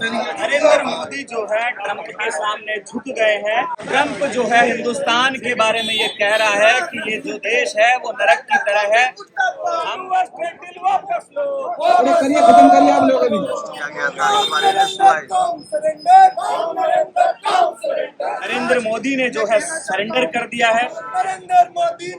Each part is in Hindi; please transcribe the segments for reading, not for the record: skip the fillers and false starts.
नरेंद्र मोदी जो है ट्रंप के सामने झुक गए हैं। ट्रंप जो है हिंदुस्तान के बारे में ये कह रहा है कि ये जो देश है वो नरक की तरह है। हम वापस लो, करिए, खत्म करिए आप लोग अभी। नरेंद्र मोदी ने जो है सरेंडर कर दिया है। नरेंद्र मोदी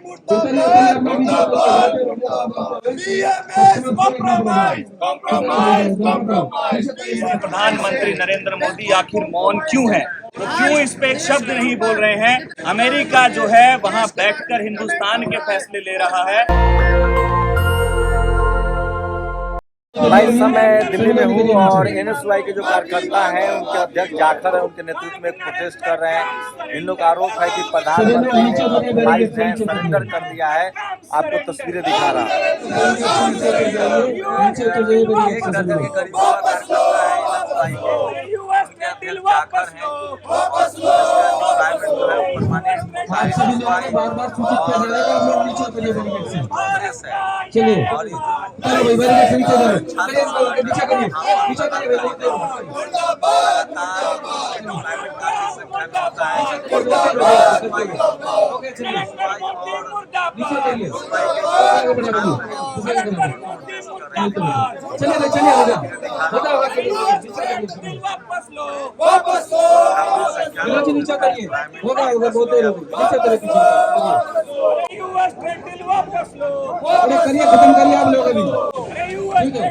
प्रधानमंत्री नरेंद्र मोदी आखिर मौन क्यों है? वो क्यों इस पे एक शब्द नहीं बोल रहे हैं? अमेरिका जो है वहां बैठकर हिंदुस्तान के फैसले ले रहा है। मैं इस समय दिल्ली में हूँ और NSY के जो कार्यकर्ता हैं उनके अध्यक्ष जाखड़ है, उनके नेतृत्व में प्रोटेस्ट कर रहे हैं। इन लोग का आरोप है कि प्रधानमंत्री ने सरेंडर कर दिया है। आपको तस्वीरें दिखा रहा है। एक दर्जन के करीब नीचे करिए, होगा बोलते रहो, नीचे करिए, करिए, खत्म करिए आप लोग अभी। ठीक है,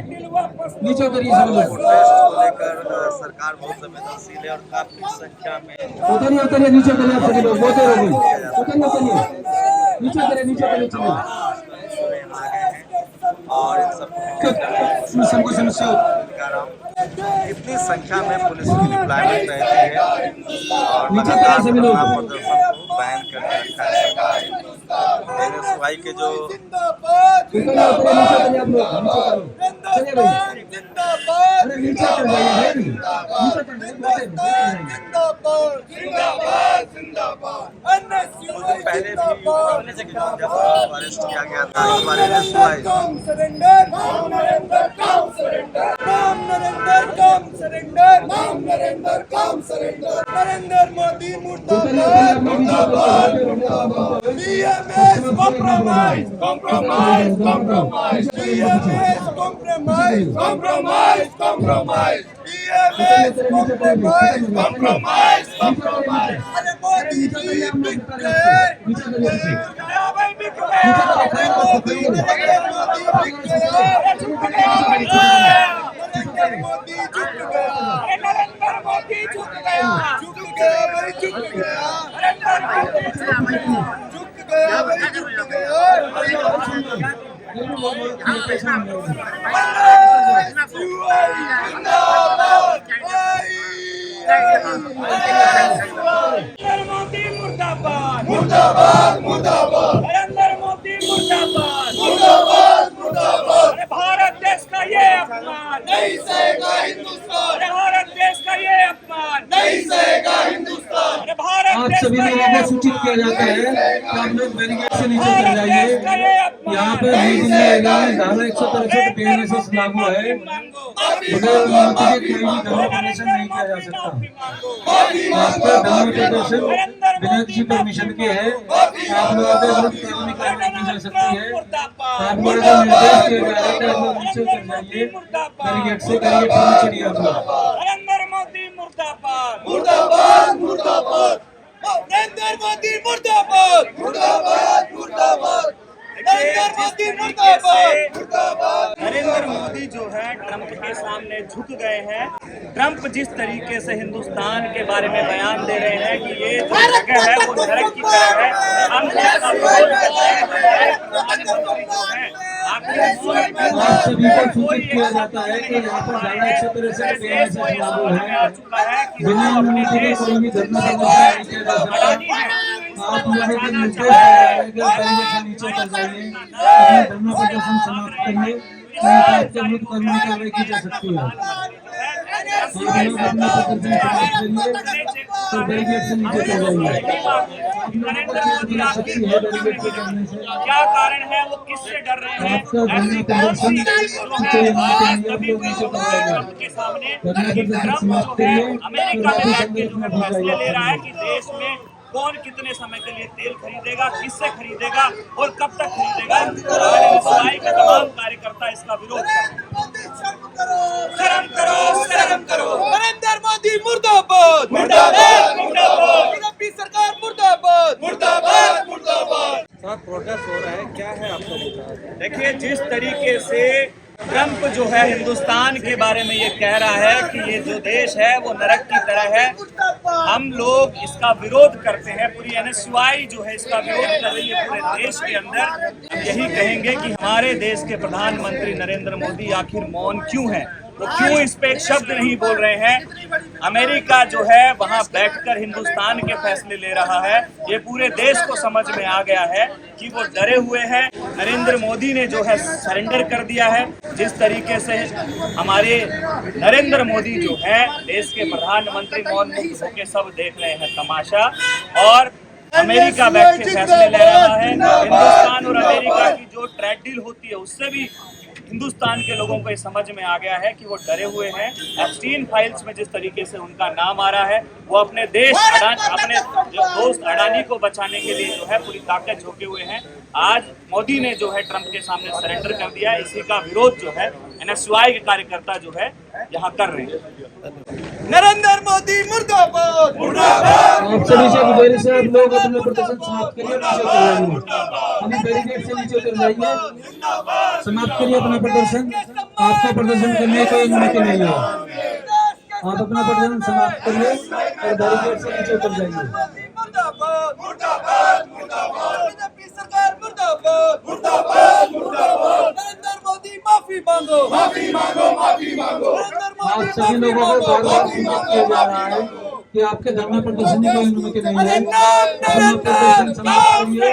नीचे करिए सब लोग। को लेकर सरकार बहुत संवेदनशील है और काफी संख्या में उतरिए, नीचे करिए आप सभी लोग, बोलते रहो, उतरिए, नीचे करिए, चलिए। और इन सबको समस्या इतनी संख्या में पुलिस की डिप्लॉयमेंट रहती है और नीचे लगातार सभी लोग प्रदर्शन को बैन कर रखा है। NSY के जो पहले भी अरेस्ट किया गया था, इस बार नरेंद्र मोदी मुर्दाबाद, compromise, अरे मोदी जी बिक गए, मुर्दाबाद, मुर्दाबाद, नरेंद्र मोदी मुर्दाबाद, अरे भारत देश का ये अपमान नहीं सहेगा हिंदुस्तान, अरे भारत देश का ये अपमान नहीं सहेगा हिंदुस्तान, अरे भारत आज सभी लोगों को सूचित किया जाता है कि आप लोग बैरिकेड से नीचे चले जाइए। यहाँ पे धारा 163 BNSS लागू है, बगैर अनुमति के कोई भी धर्म प्रदर्शन नहीं किया जा सकता। आपका धर्म प्रदर्शन बिना किसी परमिशन के है, आप लोगों के विरुद्ध कानूनी कार्रवाई की जा सकती है। आपको जो निर्देश दिए जा रहे हैं आप लोग नीचे उतर जाइए, बैरिकेड से करिए, चलिए आप लोग। नरेंद्र मोदी मुर्दाबाद, मुर्दाबाद, मुर्दाबाद, नरेंद्र मोदी मुर्दाबाद, मुर्दाबाद, मुर्दाबाद, नरेंद्र मोदी मुर्दाबाद। नरेंद्र मोदी जो है ट्रंप के सामने झुक गए हैं। ट्रंप जिस तरीके से हिंदुस्तान के बारे में बयान दे रहे हैं कि ये जो जगह है वो नरक की तरह है, हम इसका विरोध करते हैं। प्रधानमंत्री जो है आप सभी को सूचित किया जाता है कि यहाँ पर धारा 163 BNSS लागू है, बिना अनुमति के कोई भी धर्म प्रदर्शन नहीं किया जा सकता। आप लोगों के निर्देश दिए जाएंगे, बैरिकेड से नीचे उतर जाइए, अपने धर्म प्रदर्शन समाप्त करिए, नहीं तो आपके विरुद्ध कानूनी कार्रवाई की जा सकती है। लोग अपना प्रदर्शन समाप्त करिए तो बैरिकेड से नीचे चल जाइए। नरेंद्र मोदी आखिर क्या कारण है, वो किससे डर रहे हैं? आपका धरना प्रदर्शन ट्रंप के सामने ट्रंप जो है अमेरिका में बैठ के जो है फैसले ले रहा है कि देश में कौन कितने समय के लिए तेल खरीदेगा, किससे खरीदेगा और कब तक खरीदेगा। एनएसयूआई के तमाम कार्यकर्ता इसका विरोध शर्म करो, शर्म करो। नरेंद्र मोदी मुर्दाबाद, मुर्दाबाद, मुर्दाबाद। बीजेपी सरकार मुर्दाबाद, मुर्दाबाद, मुर्दाबाद। साथ प्रोटेस्ट हो रहा है, क्या है आपका विचार? देखिए, जिस तरीके से ट्रंप जो है हिंदुस्तान के बारे में ये कह रहा है कि ये जो देश है वो नरक की तरह है, हम लोग इसका विरोध करते हैं। पूरी एनएसयूआई जो है इसका विरोध कर रही है पूरे देश के अंदर। यही कहेंगे कि हमारे देश के प्रधानमंत्री नरेंद्र मोदी आखिर मौन क्यों हैं, वो क्यों इस पे एक शब्द नहीं बोल रहे हैं। अमेरिका जो है वहां बैठकर हिंदुस्तान के फैसले ले रहा है। ये पूरे देश को समझ में आ गया है कि वो डरे हुए हैं। नरेंद्र मोदी ने जो है सरेंडर कर दिया है। जिस तरीके से हमारे नरेंद्र मोदी जो है देश के प्रधानमंत्री मौन मुक्त होकर सब देख रहे हैं तमाशा, और अमेरिका बैठ के फैसले ले रहा है। हिंदुस्तान और अमेरिका की जो ट्रेड डील होती है उससे भी हिंदुस्तान के लोगों को ये समझ में आ गया है कि वो डरे हुए हैं। एप्स्टीन फाइल्स में जिस तरीके से उनका नाम आ रहा है, वो अपने देश अपने जो दोस्त अडानी को बचाने के लिए जो है पूरी ताकत झोंके हुए हैं। आज मोदी ने जो है ट्रंप के सामने सरेंडर कर दिया है। इसी का विरोध जो है एनएसयूआई के कार्यकर्ता जो है यहाँ कर रहे हैं। नरेंद्र मोदी मुर्दाबाद, मुर्दाबाद। आप सभी से गुजारिश है, आप लोग अपना प्रदर्शन समाप्त करिए, नीचे उतर जाइए। हम बैरिकेड से नीचे उतर जाइए, समाप्त करिए अपना प्रदर्शन। आपका प्रदर्शन करने का अनुमति नहीं है। आप अपना प्रदर्शन समाप्त करिए और बैरिकेड से नीचे उतर जाइए। मुर्दाबाद, मुर्दाबाद, मुर्दाबाद। बीजेपी सरकार मुर्दाबाद, मुर्दाबाद, मुर्दाबाद। नरेंद्र मोदी माफी मांगो, माफी मांगो, माफी मांगो। आप सभी लोगों को बार बार सूचित किया जा रहा है कि आपके धरना प्रदर्शन की कोई अनुमति नहीं है। अपना प्रदर्शन समाप्त करिए।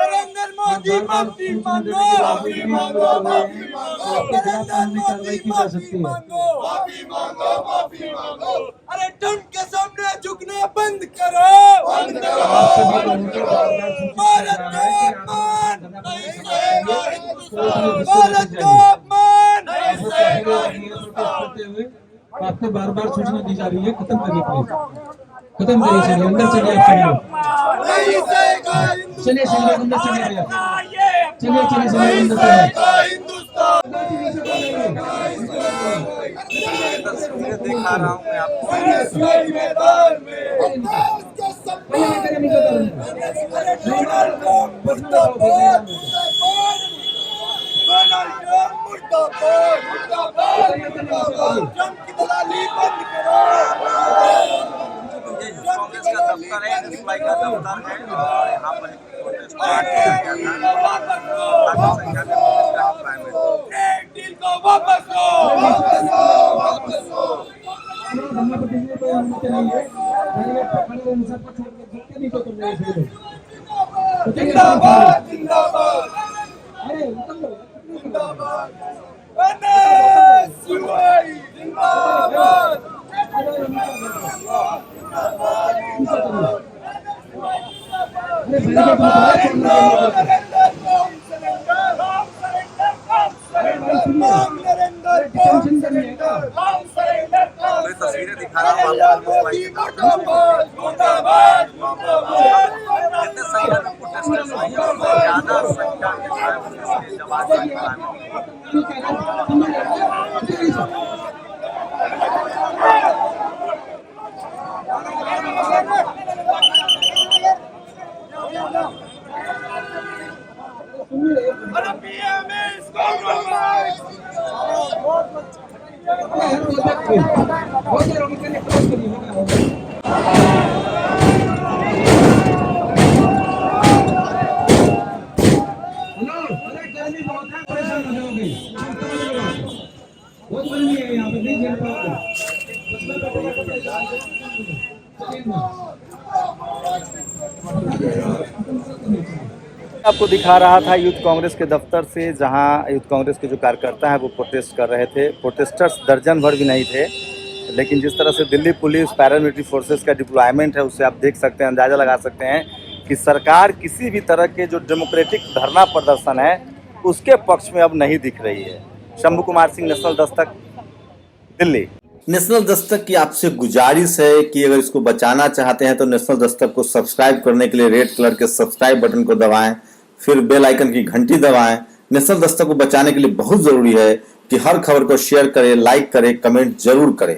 नरेंद्र मोदी माफी मांगो, माफी मांगो, माफी मांगो। आपके खिलाफ कानूनी कार्रवाई की जा सकती है। माफी मांगो, माफी मांगो। अरे ट्रंप के सामने झुकना बंद करो, बंद करो। आप सभी लोगों को बार बार सूचित किया जा रहा है कि आप धरना प्रदर्शन समाप्त करिए। करते हुए आपको बार बार सूचना दी जा रही है, खत्म करिए प्लीज, खत्म करिए। चलिए अंदर चलिए, चलिए चलिए अंदर चलिए, चलिए चलिए चलिए अंदर चलिए। तस्वीरें दिखा रहा हूँ मैं आपको। कांग्रेस का दफ्तर है, एनएसयूआई का दफ्तर है और यहाँ पर प्रोटेस्ट स्टार्ट किया गया था। काफी संख्या में पुलिस का डिप्लॉयमेंट। वापस लो, वापस लो, वापस लो। धरना प्रदर्शन की कोई अनुमति नहीं है। बैरिकेड पे खड़े हुए इंसान को छोड़ के झुक के नीचे उतर जाइए सभी लोग। जिंदाबाद, जिंदाबाद। अरे उतर लो, जिंदाबाद। एनएसयूआई जिंदाबाद। तस्वीरें दिखा रहा हूँ आपको। जितने संख्या में प्रोटेस्टर्स हुई है उससे ज्यादा संख्या में जो है पुलिस के जवान बहुत गर्मी है यहाँ पे, नहीं झेल पाओगे। आपको दिखा रहा था यूथ कांग्रेस के दफ्तर से, जहां यूथ कांग्रेस के जो कार्यकर्ता हैं वो प्रोटेस्ट कर रहे थे। प्रोटेस्टर्स दर्जन भर भी नहीं थे, लेकिन जिस तरह से दिल्ली पुलिस पैरामिलिट्री फोर्सेस का डिप्लॉयमेंट है, उससे आप देख सकते हैं, अंदाज़ा लगा सकते हैं कि सरकार किसी भी तरह के जो डेमोक्रेटिक धरना प्रदर्शन है उसके पक्ष में अब नहीं दिख रही है। शंभू कुमार सिंह, नेशनल दस्तक, दिल्ली। नेशनल दस्तक की आपसे गुजारिश है कि अगर इसको बचाना चाहते हैं तो नेशनल दस्तक को सब्सक्राइब करने के लिए रेड कलर के सब्सक्राइब बटन को दबाएं, फिर बेल आइकन की घंटी दबाएं। नेशनल दस्तक को बचाने के लिए बहुत जरूरी है कि हर खबर को शेयर करें, लाइक करें, कमेंट जरूर करें।